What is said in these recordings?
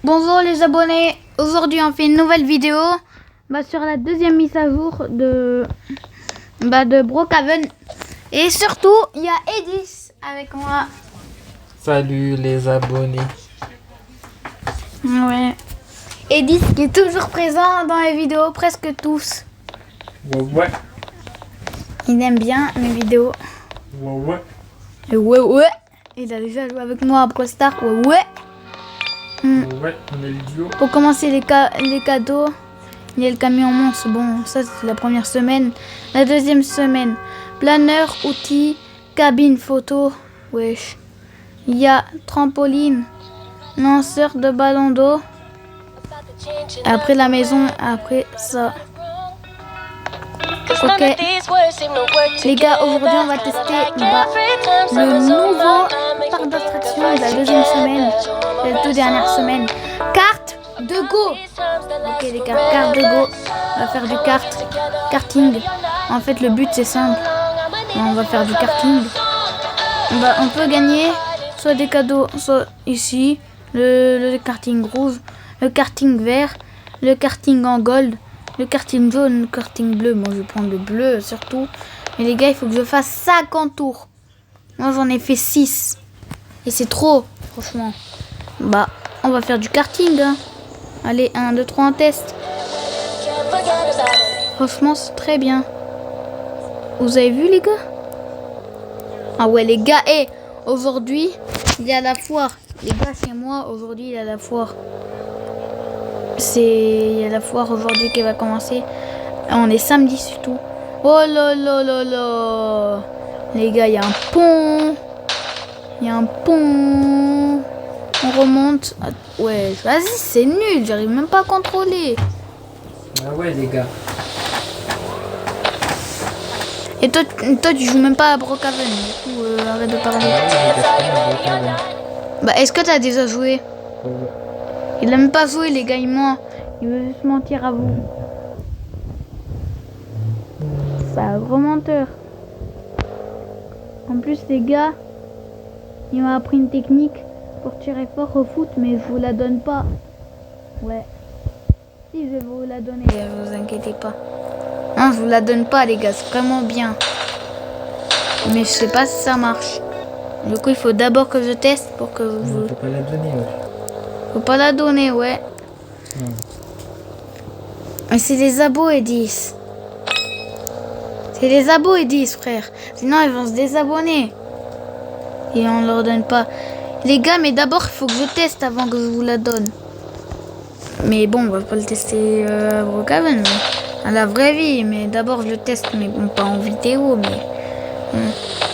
Bonjour les abonnés, aujourd'hui on fait une nouvelle vidéo sur la deuxième mise à jour de Brookhaven. Et surtout, il y a Edis avec moi. Salut les abonnés. Ouais. Edis qui est toujours présent dans les vidéos, presque tous. Ouais. Il aime bien mes vidéos. Ouais. Et ouais. Il a déjà joué avec moi à Brawl Stars. Ouais. Ouais, on est le duo. Pour commencer les cadeaux, il y a le camion monstre. Bon, ça c'est la première semaine. La deuxième semaine, planeur, outils, cabine photo. Wesh. Il y a trampoline, lanceur de ballon d'eau. Après la maison, après ça. Ok. Les gars, aujourd'hui on va tester le nouveau parc d'attraction de la deuxième semaine, la toute dernière semaine. Carte de go. Ok les gars, carte de go. On va faire du karting. En fait le but c'est simple. On va faire du karting. On peut gagner soit des cadeaux, soit ici, le karting rouge, le karting vert, le karting en gold, le karting jaune, le karting bleu. Moi je vais prendre le bleu surtout. Mais les gars, il faut que je fasse 50 tours. Moi j'en ai fait 6. Et c'est trop, franchement. On va faire du karting. Hein. Allez, 1, 2, 3, un test. Franchement, c'est très bien. Vous avez vu les gars? Ah ouais les gars, aujourd'hui, il y a la foire. Les gars, chez moi, aujourd'hui, il y a la foire. Il y a la foire aujourd'hui qui va commencer. On est samedi surtout. Oh là là là là. Les gars, il y a un pont. On remonte. Ouais, vas-y, c'est nul. J'arrive même pas à contrôler. Ah ouais les gars. Et toi, tu joues même pas à Brookhaven. Du coup, arrête de parler. Est-ce que t'as déjà joué? Il aime pas jouer, les gars. Il ment. Il veut juste mentir à vous. C'est un gros menteur. En plus, les gars, il m'a appris une technique pour tirer fort au foot, mais je vous la donne pas. Ouais. Si, je vais vous la donner, vous inquiétez pas. Non, je vous la donne pas, les gars, c'est vraiment bien. Mais je sais pas si ça marche. Du coup, il faut d'abord que je teste pour que vous... Faut pas la donner, ouais. Faut pas la donner, ouais. Mais c'est des abos, Edis. C'est des abos, Edis, frère. Sinon, ils vont se désabonner. Et on leur donne pas. Les gars, mais d'abord, il faut que je teste avant que je vous la donne. Mais bon, on va pas le tester à Brookhaven, à la vraie vie. Mais d'abord, je le teste, mais bon, pas en vidéo. Mais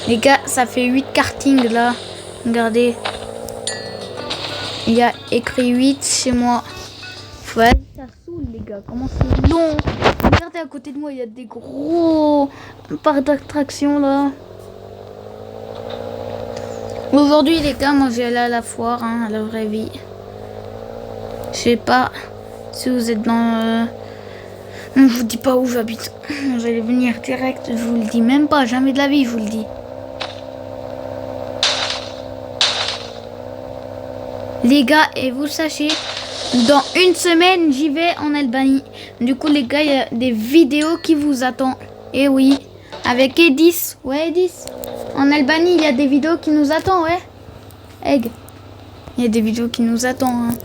les gars, ça fait 8 kartings là. Regardez. Il y a écrit 8 chez moi. Ouais, ça saoule, les gars. Comment c'est long. Regardez à côté de moi, il y a des gros parcs d'attraction là. Aujourd'hui, les gars, moi j'ai allé à la foire, à la vraie vie. Je sais pas si vous êtes dans... Je vous dis pas où j'habite. Vous allez venir direct, je vous le dis même pas, jamais de la vie, je vous le dis. Les gars, et vous sachez, dans une semaine, j'y vais en Albanie. Du coup, les gars, il y a des vidéos qui vous attendent. Et oui, avec Edis. Ouais, Edis. En Albanie, il y a des vidéos qui nous attendent, ouais. Egg. Il y a des vidéos qui nous attendent. Hein.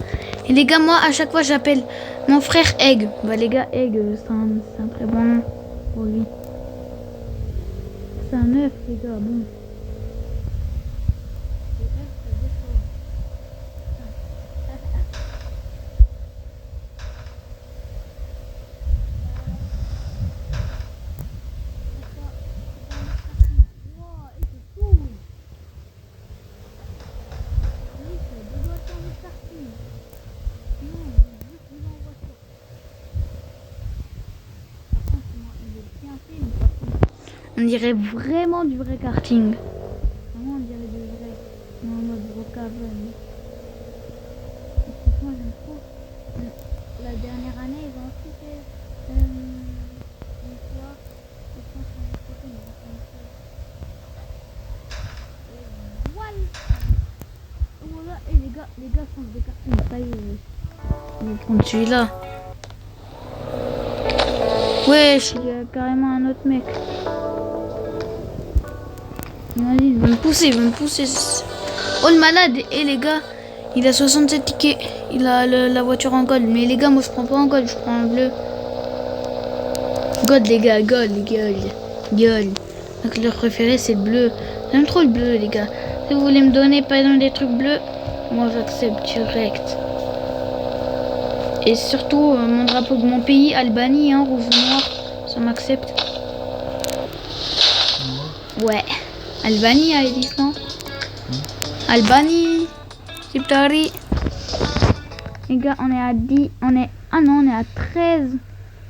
Et les gars, moi, à chaque fois, j'appelle mon frère Egg. Les gars, Egg, c'est un très bon nom pour lui. C'est un œuf, les gars, bon. On dirait vraiment du vrai karting. Vraiment, on dirait du vrai. Non, en mode Brookhaven. Franchement, j'aime trop. La dernière année, ils ont aussi fait une fois. Je pense qu'on a fait une voilà. Oh là, et les gars changent de karting. Ça y est. On va prendre celui-là. Wesh, il y a carrément un autre mec. Vas-y, il va me pousser, il va me pousser. Oh le malade. Et les gars, il a 67 tickets. Il a la voiture en gold. Mais les gars, moi je prends pas en gold, je prends en bleu. Gold les gars, gold. Ma couleur préférée c'est le bleu. J'aime trop le bleu les gars. Si vous voulez me donner par exemple des trucs bleus, moi j'accepte direct. Et surtout mon drapeau de mon pays, Albanie, hein, rouge ou noir, ça m'accepte. Ouais. Albanie a dit non. Albanie. Tiptari. Les gars, on est à 10. Ah non, on est à 13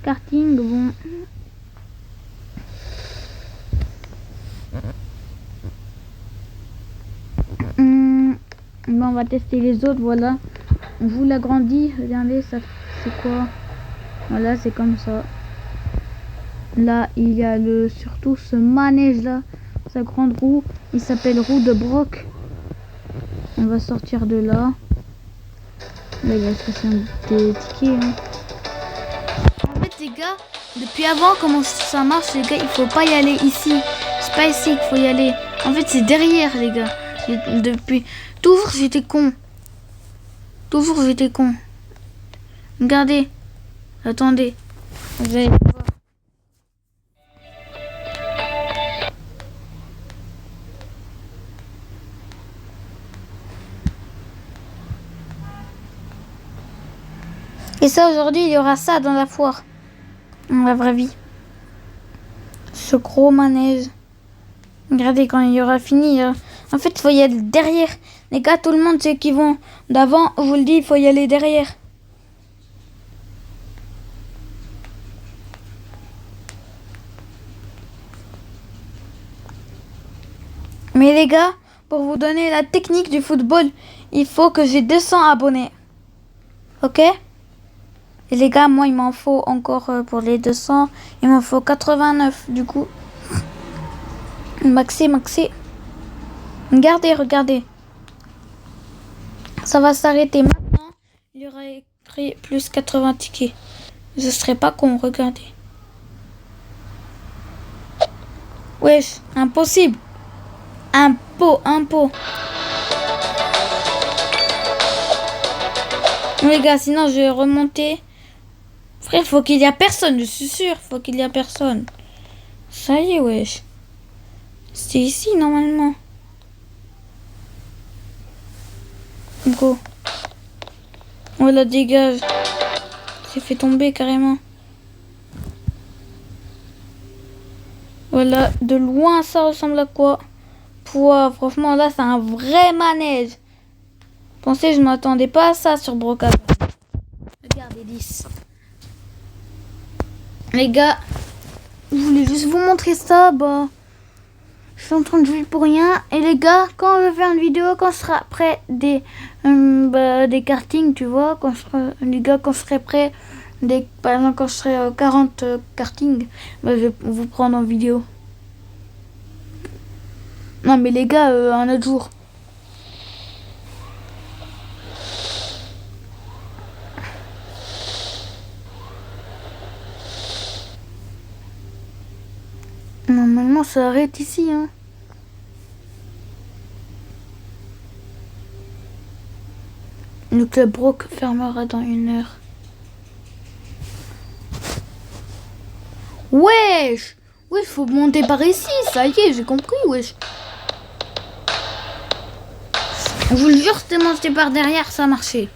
karting. Bon. Bon, on va tester les autres, voilà. On vous l'agrandit. Regardez, ça c'est quoi? Voilà, c'est comme ça. Là, il y a surtout ce manège là. Sa grande roue. Il s'appelle roue de Brock. On va sortir de là. Là, il va se passer des tickets. Hein. En fait, les gars, depuis avant, comment ça marche, les gars, il faut pas y aller ici. C'est pas ici qu'il faut y aller. En fait, c'est derrière, les gars. Depuis toujours, j'étais con. Regardez. Attendez. Vous allez voir. Et ça, aujourd'hui, il y aura ça dans la foire. Dans la vraie vie. Ce gros manège. Regardez, quand il y aura fini. En fait, il faut y aller derrière. Les gars, tout le monde sait qu'ils vont d'avant. Je vous le dis, il faut y aller derrière. Mais les gars, pour vous donner la technique du football, il faut que j'ai 200 abonnés. Ok ? Et les gars, moi, il m'en faut encore pour les 200. Il m'en faut 89, du coup. Maxé. Regardez. Ça va s'arrêter maintenant. Il y aura écrit plus 80 tickets. Je serais pas con, regardez. Wesh, impossible. Impôt. Les gars, sinon je vais remonter. Frère, faut qu'il y a personne, je suis sûr. Faut qu'il y a personne. Ça y est, wesh. C'est ici, normalement. Go. Voilà, dégage. C'est fait tomber, carrément. Voilà, de loin, ça ressemble à quoi? Pouah, franchement, là, c'est un vrai manège. Pensez, je m'attendais pas à ça sur Brocade. Regardez, 10. Les gars, je voulais juste vous montrer ça. Bah, je suis en train de jouer pour rien. Et les gars, quand on va faire une vidéo, quand ce sera prêt des kartings, tu vois, quand je serai prêt, par exemple, quand je serai 40 kartings, bah, je vais vous prendre en vidéo. Non, mais les gars, un autre jour. Normalement, ça arrête ici, hein. Le club Brock fermera dans 1 heure. Wesh! Wesh, faut monter par ici, ça y est, j'ai compris, wesh. Je vous le jure, c'était monté par derrière, ça a marché.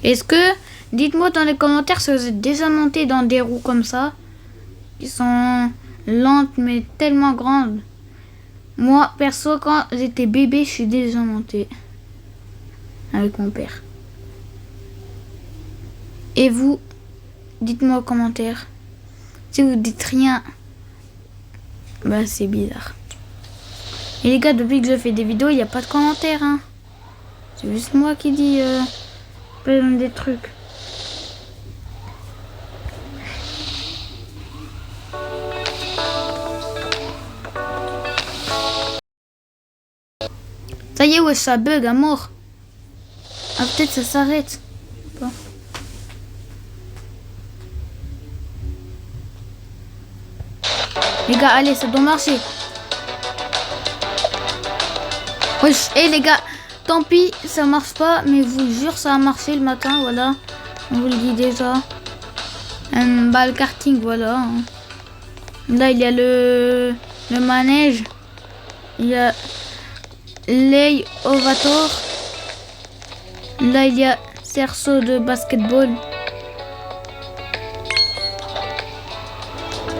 Est-ce que, dites-moi dans les commentaires si vous êtes déjà monté dans des roues comme ça, qui sont lentes mais tellement grandes. Moi, perso, quand j'étais bébé, je suis déjà monté avec mon père. Et vous, dites-moi en commentaire. Si vous dites rien, bah c'est bizarre. Et les gars, depuis que je fais des vidéos, il n'y a pas de commentaires, hein. C'est juste moi qui dis des trucs. Ça y est, ouais, ça bug à mort. Ah, peut-être ça s'arrête. Pas. Les gars, allez, ça doit marcher. Wesh, et les gars, tant pis, ça marche pas, mais je vous jure, ça a marché le matin, voilà. On vous le dit déjà. Bah, le karting, voilà. Là, il y a le manège. Il y a l'Ay Ovator. Là, il y a cerceau de basketball.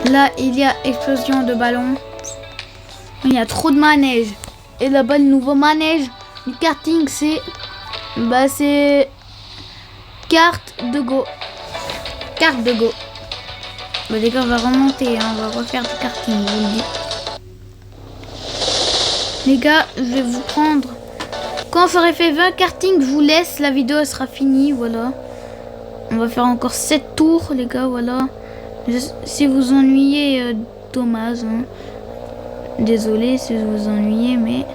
Là, il y a explosion de ballon. Il y a trop de manèges. Et là-bas, le nouveau manège du karting, c'est... Bah, c'est... Carte de go. Carte de go. Bah, les gars, on va remonter. Hein, on va refaire du karting, je vous le dis. Les gars, je vais vous prendre... Quand j'aurai fait 20 karting, je vous laisse. La vidéo, elle sera finie, voilà. On va faire encore 7 tours, les gars, voilà. Si vous ennuyez, dommage. Hein. Désolé si vous ennuyez, mais...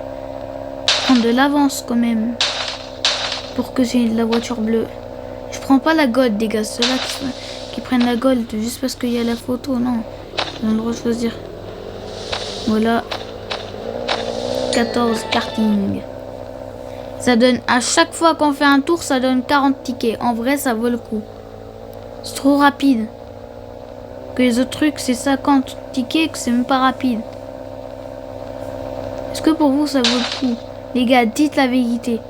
Prendre de l'avance, quand même. Pour que j'ai de la voiture bleue. Je prends pas la gold, les gars. Ceux-là qui prennent la gold juste parce qu'il y a la photo, non. Ils ont le droit de choisir. Voilà. 14 karting. Ça donne, à chaque fois qu'on fait un tour, ça donne 40 tickets. En vrai, ça vaut le coup. C'est trop rapide. Que les autres trucs, c'est 50 tickets, que c'est même pas rapide. Est-ce que pour vous, ça vaut le coup? Les gars, dites la vérité.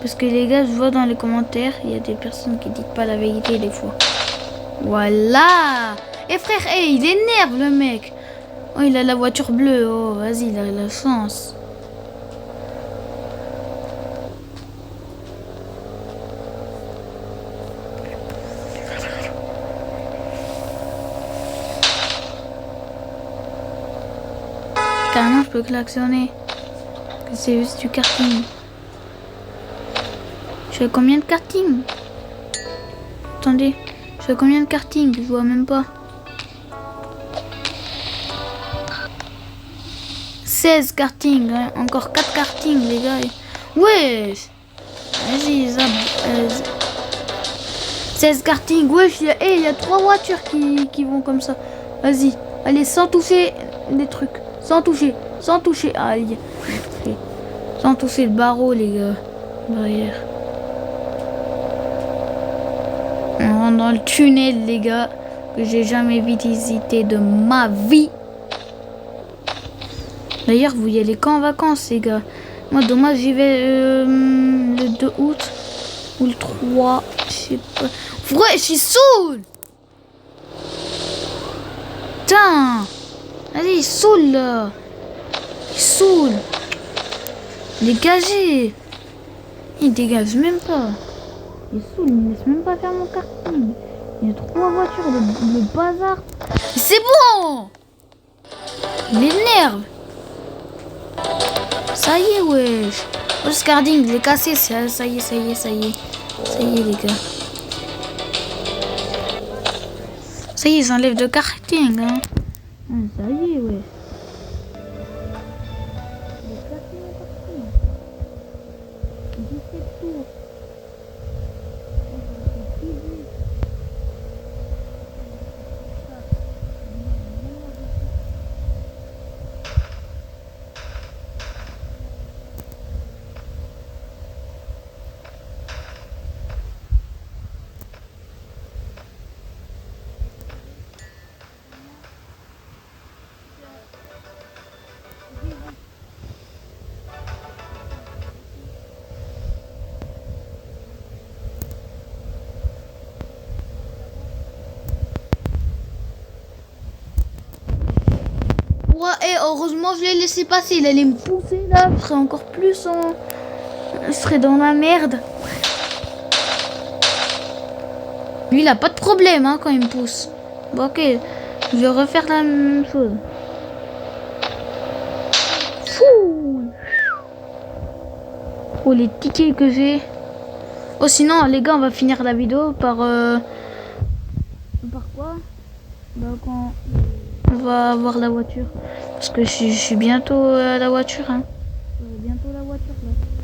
Parce que les gars, je vois dans les commentaires, il y a des personnes qui disent pas la vérité des fois. Voilà. Et frère, hey, il énerve le mec. Oh, il a la voiture bleue. Oh, vas-y, il a la chance. Carrément, je peux klaxonner. C'est juste du karting. Je fais combien de karting? Attendez, je fais combien de karting? Je vois même pas. 16 karting, hein. Encore 4 karting, les gars. Ouais. Vas-y, 16 karting. Ouais, il y a 3 voitures qui vont comme ça. Vas-y, allez, sans toucher les trucs. Sans toucher. Aïe. Sans toucher le barreau, les gars. Barrière. On rentre dans le tunnel, les gars, que j'ai jamais visité de ma vie. D'ailleurs, vous y allez quand en vacances, les gars? Moi, dommage, j'y vais le 2 août ou le 3, je sais pas. Ouais, je suis saoul. Putain. Allez, il saoule, là. Il saoule. Dégagez. Il dégage même pas. Il saoule, il me laisse même pas faire mon karting. Il y a 3 voitures, le bazar. C'est bon. Il énerve. Ça y est, wesh. Le karting, il est cassé. Ça y est. Ça y est, les gars. Ça y est, j'enlève de karting, hein. Ça y est, wesh. Ouais, et heureusement je l'ai laissé passer. Il allait me pousser là. Je serais encore plus en... Je serais dans la merde. Lui, il a pas de problème hein, quand il me pousse. Bon, ok. Je vais refaire la même chose. Fou. Oh, les tickets que j'ai. Oh, sinon, les gars, on va finir la vidéo par... Par quoi? Bah, quand... On va avoir la voiture. Parce que je suis bientôt à la voiture. Hein. Bientôt la voiture là.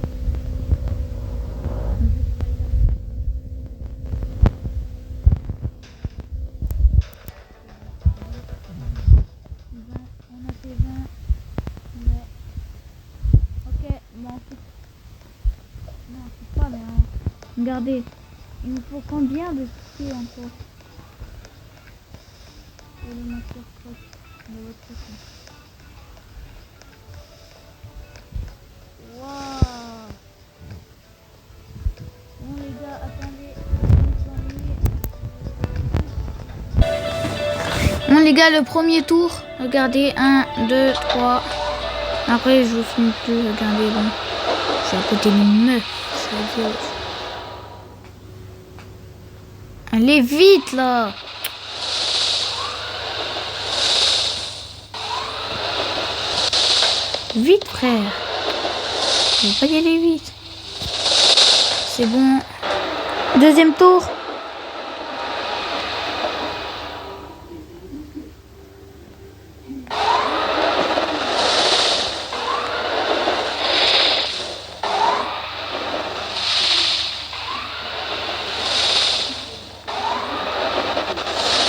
Regardez. Il me faut combien de ski encore? Et le moteur truck de votre côté. Waouh! Bon les gars, attendez. Bon les gars, le premier tour. Regardez, 1, 2, 3. Après je vous filme plus, regardez bon. Je suis à côté d'une meuf. Je suis allez vite là! Vite frère! Je vais pas y aller vite. C'est bon. Deuxième tour.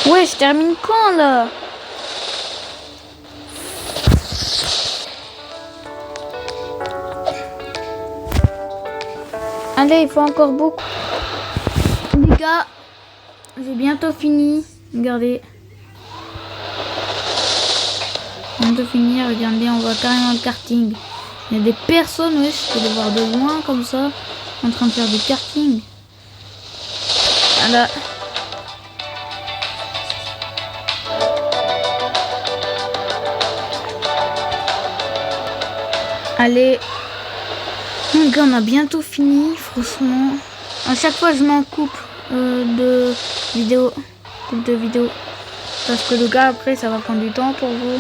Ouais, je termine quand là? Allez, il faut encore beaucoup. Les gars, j'ai bientôt fini. Regardez. Bientôt fini, regardez, on voit carrément le karting. Il y a des personnes, ouais, je peux les voir de loin comme ça, en train de faire du karting. Voilà. Allez, donc on a bientôt fini, franchement. À chaque fois, je m'en coupe de vidéo, parce que le gars après, ça va prendre du temps pour vous.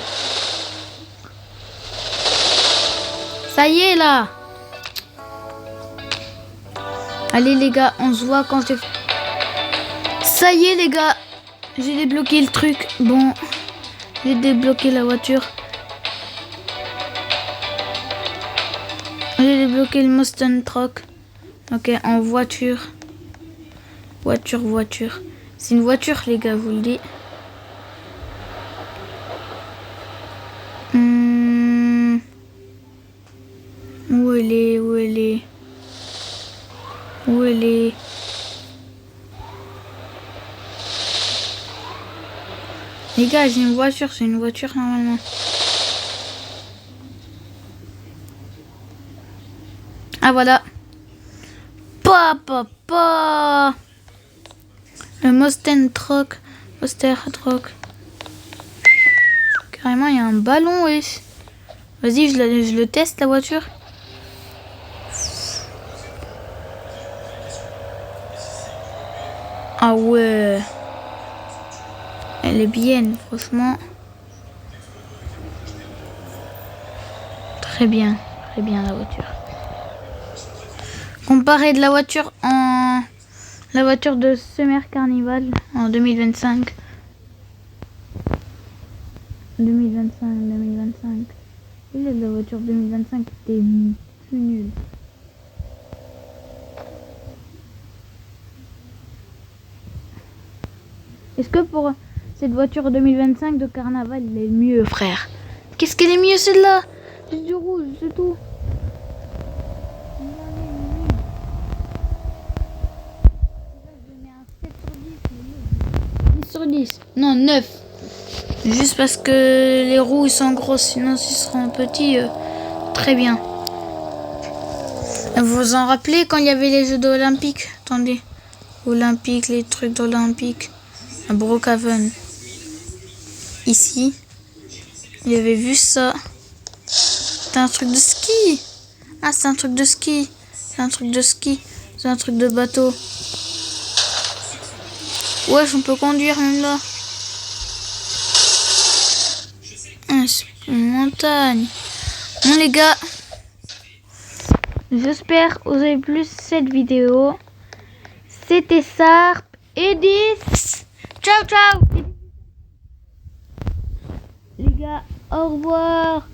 Ça y est là. Allez les gars, on se voit quand c'est. Ça y est les gars, j'ai débloqué le truc. Bon, j'ai débloqué la voiture. J'ai débloqué le Mustang Truck. Ok, en voiture. Voiture. C'est une voiture, les gars, je vous le dis. Où elle est? Les gars, j'ai une voiture, c'est une voiture normalement. Ah voilà. Le Mustang Truck. Carrément, il y a un ballon, wesh. Vas-y, je le teste, la voiture. Ah ouais. Elle est bien, franchement. Très bien la voiture. Comparé de la voiture de Summer Carnival en 2025. 2025. Il est de la voiture 2025 qui était plus nulle. Est-ce que pour cette voiture 2025 de carnaval, elle est mieux, frère? Qu'est-ce qu'elle est mieux celle-là? C'est du rouge, c'est tout. 10. Non, 9. Juste parce que les roues ils sont grosses, sinon s'ils seront petits, très bien. Vous vous en rappelez quand il y avait les Jeux olympiques? Attendez. Olympiques, les trucs d'Olympique. À Brookhaven. Ici. Il avait vu ça. C'est un truc de ski. Ah, c'est un truc de ski. C'est un truc de bateau. Ouais, on peut conduire même là. Ah, c'est une montagne. Bon les gars, j'espère que vous avez plu cette vidéo. C'était Sarp et 10. Ciao. Les gars, au revoir.